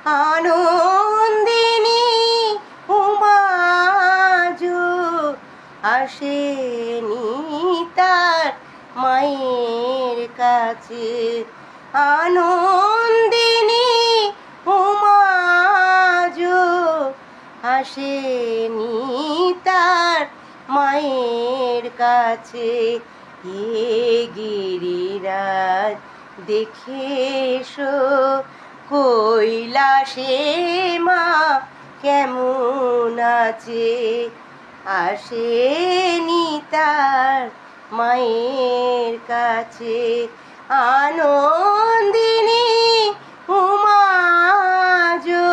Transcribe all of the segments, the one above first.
আনন্দিনী উমাজু আসেনি তার মায়ের কাছে। আনন্দিনী উমাজু আসেনি তার মায়ের কাছে। হে গিরিরাজ দেখে এসো কৈলাসে মা কেমন আছে। আসেনি তার মায়ের কাছে। আনন্দিনী উমাজু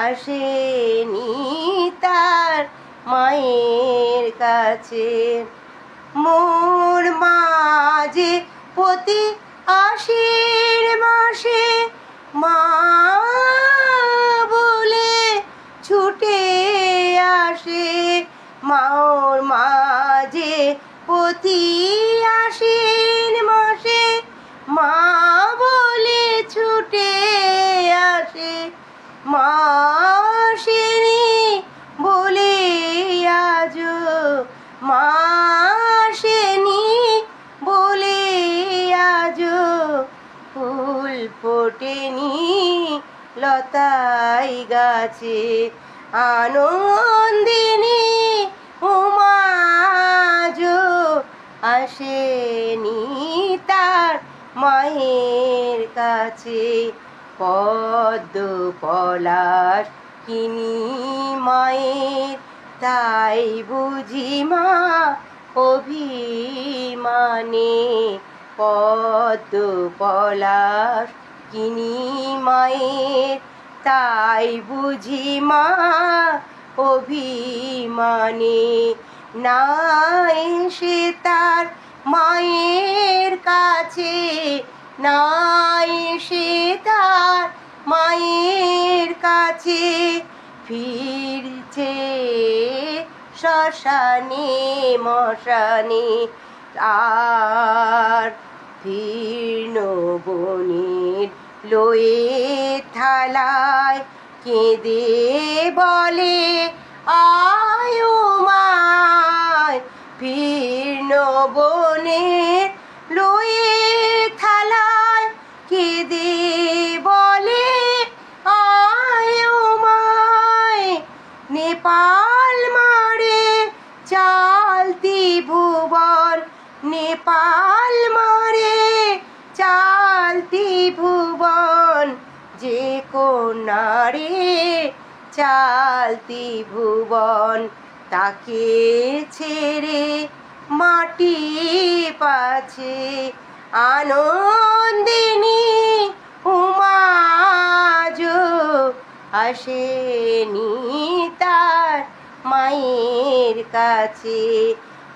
আসেনি তার মায়ের কাছে। মোর মাঝে প্রতি আশ্বিন মাসে মা বলে ছুটে আসে। মাওর মাঝে প্রতি আশ্বিন মাসে মা বলে ছুটে আসে। মা আসেনি বলে আজো মা আসেনি বলে আজো ফুল ফোটেনি লতাই গাছে। আনন্দিনী উমাজু আসেনি তার মায়ের কাছে। পদ্ম পলাশ কিনি মায়ের তাই বুঝি মা অভিমানে। পদ্ম পলাশ কিনি মায়ের তাই বুঝি মা অভিমানে। না এসে তার মায়ের কাছে, না এসে তার মায়ের কাছে ফিরছে শ্মশানে মশানে। আর জীর্ণ বনের লয়ে থালায় কেঁদে বলে আয় ও মায়। জীর্ণ বনের লয়ে থালায় কেঁদে বলে আয় ও মায়। নেপাল মারে চালতি ভুবন, নেপাল মারে চালতি ভুবন। যে কন্যারে চালতি ভুবন তাকে ছেড়ে মাটি পাছে। আনন্দিনী উমাজু আসেনি তার মায়ের কাছে।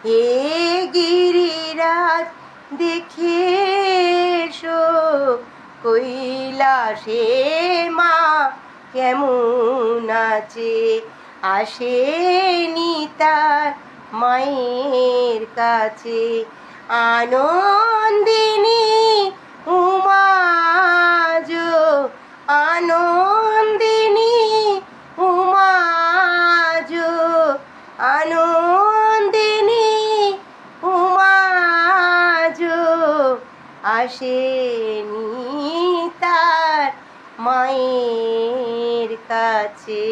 হে গিরিরাজ দেখে এসো কৈলাসে মা কেমন আছে। আসেনি তার মায়ের কাছে। আনন্দিনী উমাজু আনন্দিনী উমাজু আনন্দিনী উমাজু আসেনি তার মায়ের কাছে।